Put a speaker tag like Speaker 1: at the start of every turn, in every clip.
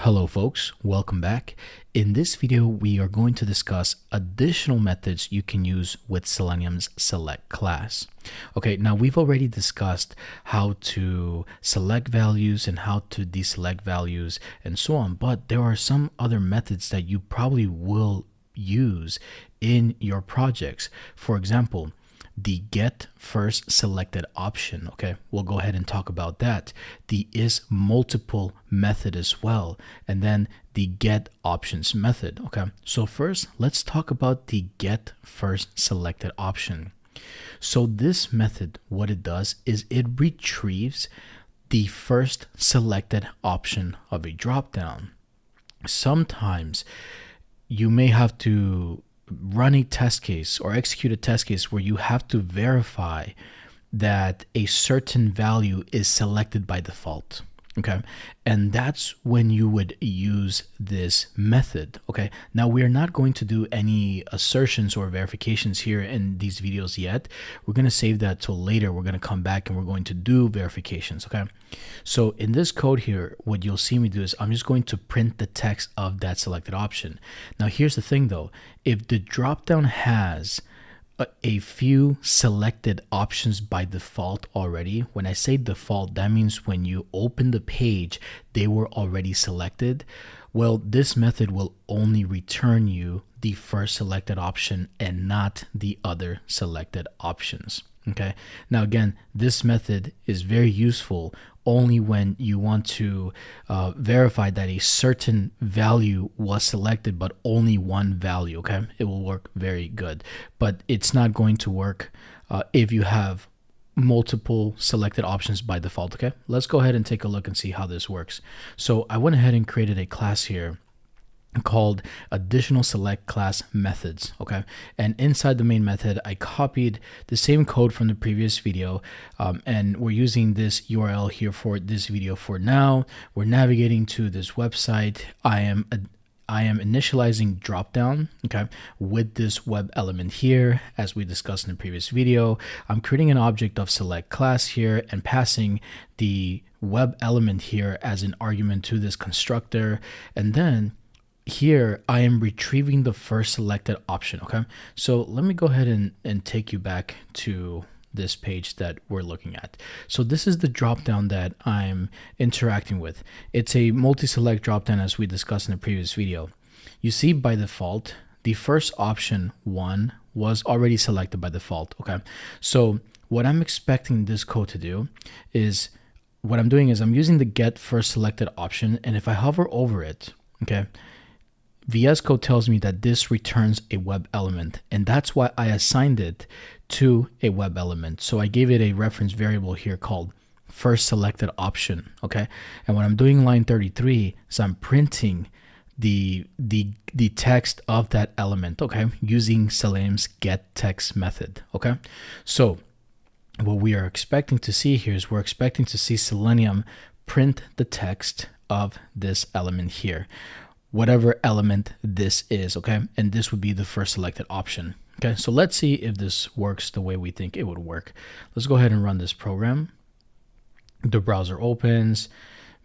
Speaker 1: Hello folks, welcome back. In this video, we are going to discuss additional methods you can use with Selenium's select class. Okay, now we've already discussed how to select values and how to deselect values and so on, but there are some other methods that you probably will use in your projects. For example, the get first selected option. Okay, we'll go ahead and talk about that. The is multiple method as well, and then the get options method. Okay, so first let's talk about the get first selected option. So this method, what it does is it retrieves the first selected option of a dropdown. Sometimes you may have to run a test case or execute a test case where you have to verify that a certain value is selected by default. Okay, and that's when you would use this method. Okay, now we are not going to do any assertions or verifications here in these videos yet. We're going to save that till later. We're going to come back and we're going to do verifications. Okay, so in this code here, what you'll see me do is I'm just going to print the text of that selected option. Now here's the thing though, if the dropdown has a few selected options by default already. When I say default, that means when you open the page, they were already selected. Well, this method will only return you the first selected option and not the other selected options. Okay. Now, again, this method is very useful only when you want to verify that a certain value was selected, but only one value. Okay, it will work very good, but it's not going to work if you have multiple selected options by default. Okay, let's go ahead and take a look and see how this works. So I went ahead and created a class here called additional select class methods. Okay, and inside the main method I copied the same code from the previous video, and we're using this URL here for this video. For now, we're navigating to this website. I am initializing dropdown, okay, with this web element here. As we discussed in the previous video, I'm creating an object of select class here and passing the web element here as an argument to this constructor, and then here I am retrieving the first selected option. Okay, so let me go ahead and take you back to this page that we're looking at. So this is the dropdown that I'm interacting with. It's a multi-select dropdown as we discussed in the previous video. You see by default the first option 1 was already selected by default. Okay, so what I'm expecting this code to do is what I'm doing is I'm using the get first selected option, and if I hover over it, okay, VS Code tells me that this returns a web element, and that's why I assigned it to a web element. So I gave it a reference variable here called first selected option. Okay, and what I'm doing in line 33 is I'm printing the text of that element. Okay, using Selenium's get text method. Okay, so what we are expecting to see here is we're expecting to see Selenium print the text of this element here, whatever element this is. Okay, and this would be the first selected option. Okay, so let's see if this works the way we think it would work. Let's go ahead and run this program. The browser opens,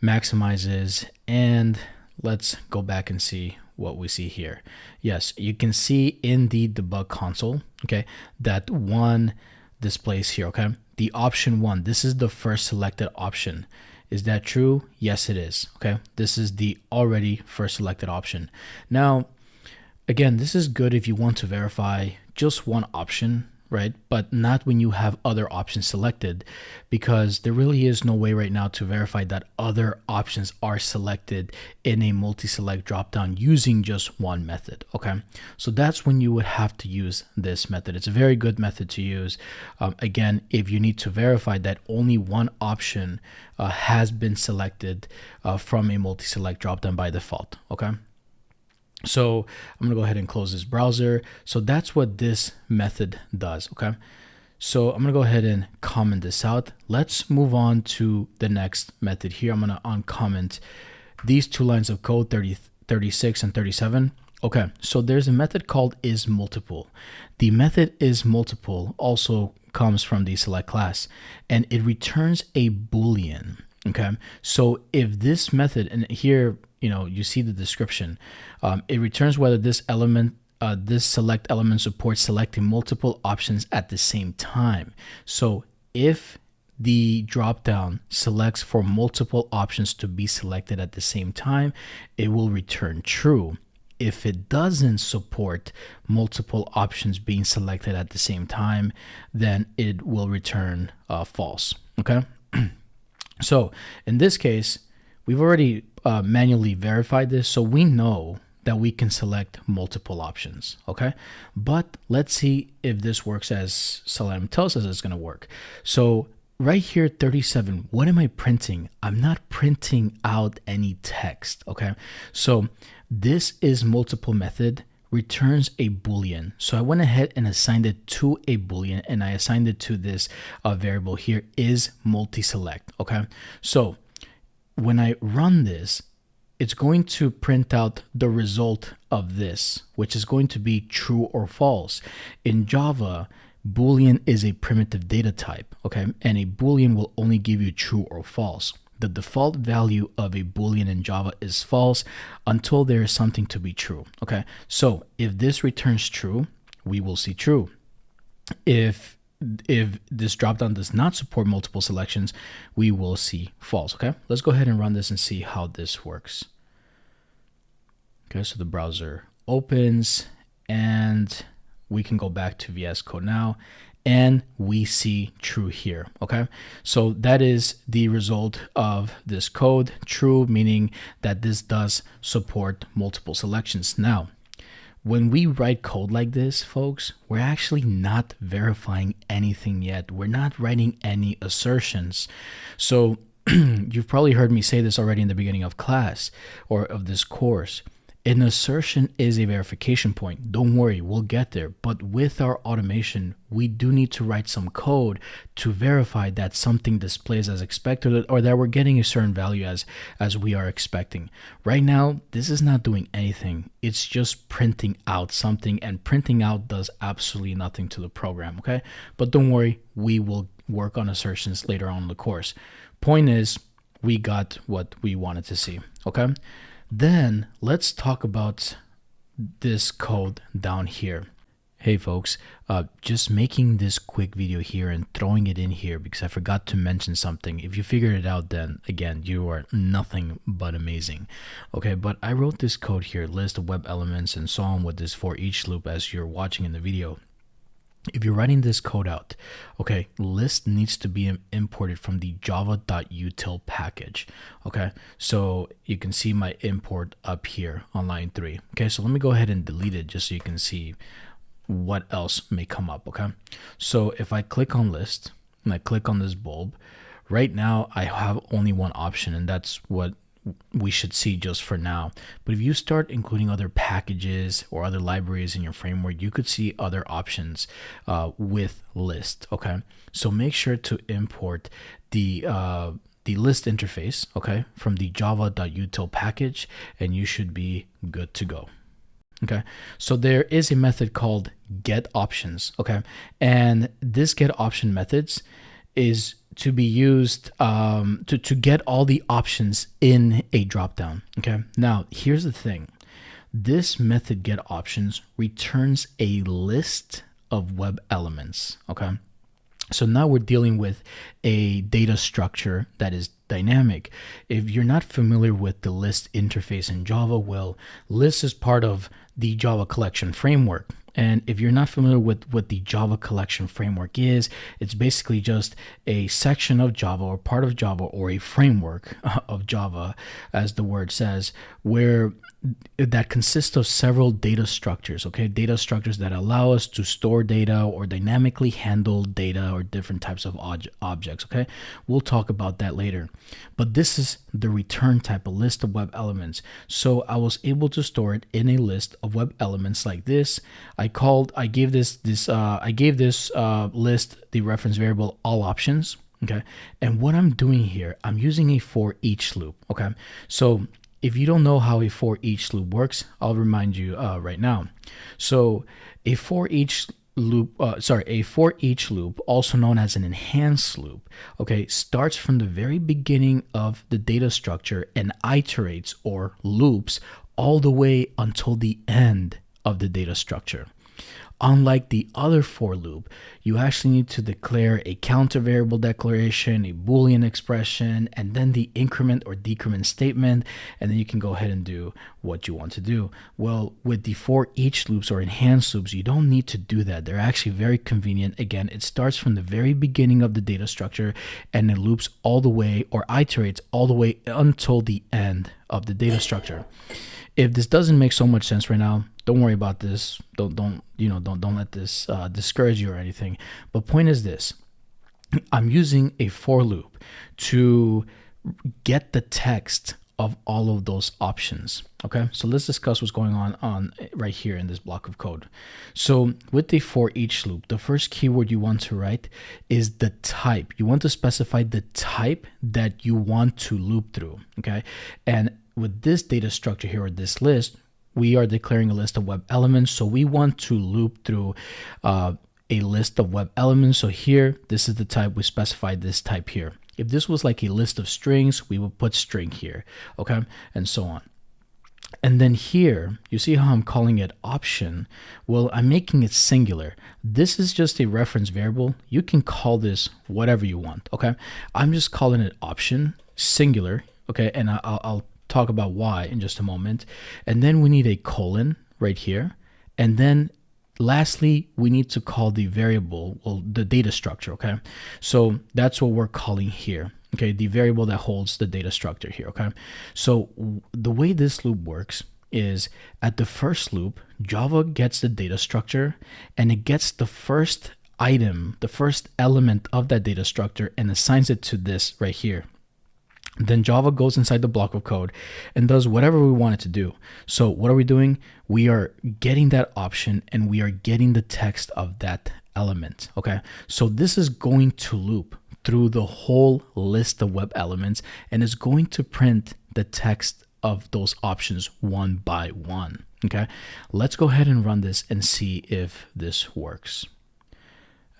Speaker 1: maximizes, and let's go back and see what we see here. Yes, you can see in the debug console, okay, that one displays here. Okay, the option 1, this is the first selected option. Is that true? Yes, it is. Okay, this is the already first selected option. Now, again, this is good if you want to verify just one option, right? But not when you have other options selected, because there really is no way right now to verify that other options are selected in a multi-select dropdown using just one method. Okay, so that's when you would have to use this method. It's a very good method to use. Again, if you need to verify that only one option has been selected from a multi-select dropdown by default. Okay, so I'm gonna go ahead and close this browser. So that's what this method does. Okay, so I'm gonna go ahead and comment this out. Let's move on to the next method here. I'm gonna uncomment these two lines of code, 36 and 37. Okay, so there's a method called isMultiple. The method isMultiple also comes from the select class, and it returns a Boolean. Okay, so if this method, and here, you see the description, it returns whether this select element supports selecting multiple options at the same time. So if the dropdown selects for multiple options to be selected at the same time, it will return true. If it doesn't support multiple options being selected at the same time, then it will return false. Okay. So in this case, we've already manually verified this, so we know that we can select multiple options. Okay, but let's see if this works as Selenium tells us it's going to work. So right here, 37, what am I printing? I'm not printing out any text. Okay, so this is multiple method returns a boolean. So I went ahead and assigned it to a boolean, and I assigned it to this variable here is multi-select. Okay, so when I run this, it's going to print out the result of this, which is going to be true or false. In Java, boolean is a primitive data type, okay, and a boolean will only give you true or false. The default value of a boolean in Java is false until there is something to be true. Okay, so if this returns true, we will see true. If this dropdown does not support multiple selections, we will see false. Okay, let's go ahead and run this and see how this works. Okay, so the browser opens and we can go back to VS Code now, and we see true here. Okay, so that is the result of this code, true, meaning that this does support multiple selections. Now, when we write code like this, folks, we're actually not verifying anything yet. We're not writing any assertions. So you've probably heard me say this already in the beginning of class or of this course. An assertion is a verification point. Don't worry, we'll get there. But with our automation, we do need to write some code to verify that something displays as expected or that we're getting a certain value as we are expecting. Right now, this is not doing anything. It's just printing out something, and printing out does absolutely nothing to the program, okay? But don't worry, we will work on assertions later on in the course. Point is, we got what we wanted to see, okay? Then let's talk about this code down here. Hey folks, just making this quick video here and throwing it in here because I forgot to mention something. If you figured it out, then again, you are nothing but amazing. Okay, but I wrote this code here, list of web elements and so on with this for each loop as you're watching in the video. If you're writing this code out, okay, list needs to be imported from the java.util package. Okay, so you can see my import up here on line 3. Okay, so let me go ahead and delete it just so you can see what else may come up. Okay, so if I click on list and I click on this bulb, right now I have only one option, and that's what we should see just for now. But if you start including other packages or other libraries in your framework, you could see other options with list. Okay, so make sure to import the list interface, okay, from the java.util package, and you should be good to go. Okay, so there is a method called getOptions. Okay, and this getOption methods is to be used to get all the options in a dropdown. Okay, now here's the thing. This method getOptions returns a list of web elements. Okay, so now we're dealing with a data structure that is dynamic. If you're not familiar with the list interface in Java, well, list is part of the Java collection framework. And if you're not familiar with what the Java collection framework is, it's basically just a section of Java or part of Java or a framework of Java, as the word says, where that consists of several data structures, okay? Data structures that allow us to store data or dynamically handle data or different types of objects, okay? We'll talk about that later. But this is the return type, a list of web elements. So I was able to store it in a list of web elements like this. I gave this list the reference variable all options, okay? And what I'm doing here, I'm using a for each loop, okay? So if you don't know how a for each loop works, I'll remind you right now. So a for each a for each loop, also known as an enhanced loop, okay, starts from the very beginning of the data structure and iterates or loops all the way until the end of the data structure. Unlike the other for loop, you actually need to declare a counter variable declaration, a Boolean expression, and then the increment or decrement statement, and then you can go ahead and do what you want to do. Well, with the for each loops or enhanced loops, you don't need to do that. They're actually very convenient. Again, it starts from the very beginning of the data structure and it loops all the way or iterates all the way until the end of the data structure. If this doesn't make so much sense right now, don't worry about this. Don't let this discourage you or anything. But point is this: I'm using a for loop to get the text of all of those options. Okay, so let's discuss what's going on right here in this block of code. So with the for each loop, the first keyword you want to write is the type. You want to specify the type that you want to loop through. Okay, and with this data structure here, or this list, we are declaring a list of web elements. So we want to loop through a list of web elements. So here, this is the type. We specified this type here. If this was like a list of strings, we would put string here, okay, and so on. And then here, you see how I'm calling it option? Well, I'm making it singular. This is just a reference variable. You can call this whatever you want, okay? I'm just calling it option, singular, okay, and I'll talk about why in just a moment. And then we need a colon right here. And then lastly, we need to call the variable, well, the data structure, okay? So that's what we're calling here, okay? The variable that holds the data structure here, okay? So the way this loop works is at the first loop, Java gets the data structure and it gets the first item, the first element of that data structure and assigns it to this right here. Then Java goes inside the block of code and does whatever we want it to do. So what are we doing? We are getting that option and we are getting the text of that element, okay? So this is going to loop through the whole list of web elements and is going to print the text of those options one by one, okay? Let's go ahead and run this and see if this works.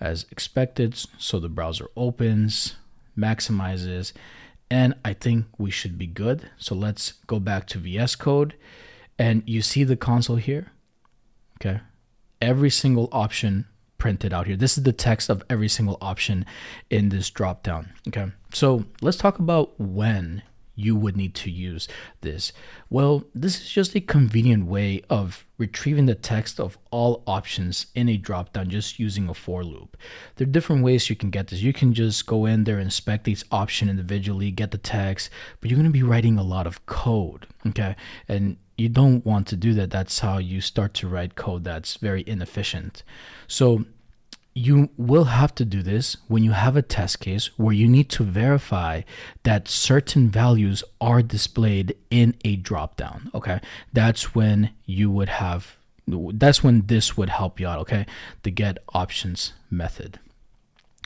Speaker 1: As expected, so the browser opens, maximizes, and I think we should be good. So let's go back to VS Code and you see the console here, okay? Every single option printed out here. This is the text of every single option in this dropdown, okay? So let's talk about when you would need to use this. Well, this is just a convenient way of retrieving the text of all options in a dropdown just using a for loop. There are different ways you can get this. You can just go in there, inspect each option individually, get the text, but you're going to be writing a lot of code, okay? And you don't want to do that. That's how you start to write code that's very inefficient. So you will have to do this when you have a test case where you need to verify that certain values are displayed in a dropdown, okay? That's when you would have, that's when this would help you out, okay? The get options method,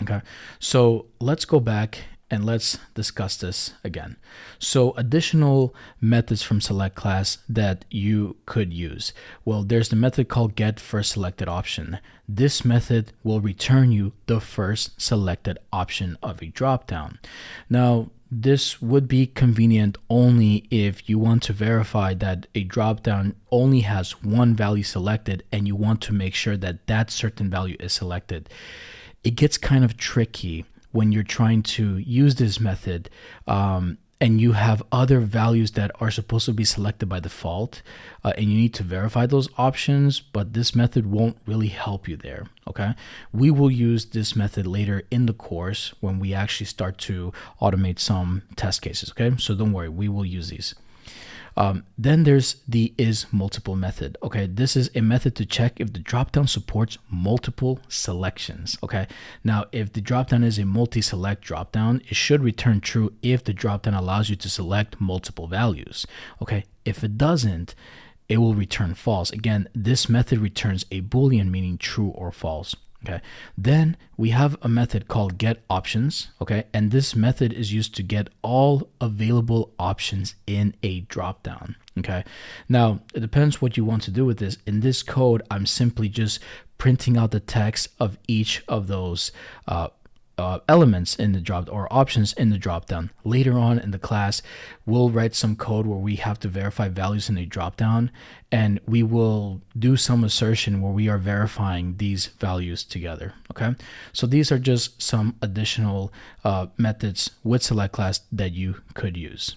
Speaker 1: okay? So let's go back and let's discuss this again. So additional methods from select class that you could use. Well, there's the method called get first selected option. This method will return you the first selected option of a dropdown. Now, this would be convenient only if you want to verify that a dropdown only has one value selected and you want to make sure that that certain value is selected. It gets kind of tricky when you're trying to use this method and you have other values that are supposed to be selected by default and you need to verify those options, but this method won't really help you there, okay? We will use this method later in the course when we actually start to automate some test cases, okay? So don't worry, we will use these. Then there's the is multiple method. Okay, this is a method to check if the dropdown supports multiple selections. Okay, now if the dropdown is a multi-select dropdown, it should return true if the dropdown allows you to select multiple values. Okay, if it doesn't, it will return false. Again, this method returns a Boolean meaning true or false. Okay, then we have a method called get options. Okay, and this method is used to get all available options in a dropdown. Okay, now it depends what you want to do with this. In this code, I'm simply just printing out the text of each of those elements in the drop or options in the dropdown. Later on in the class, we'll write some code where we have to verify values in a dropdown, and we will do some assertion where we are verifying these values together. Okay, so these are just some additional methods with select class that you could use.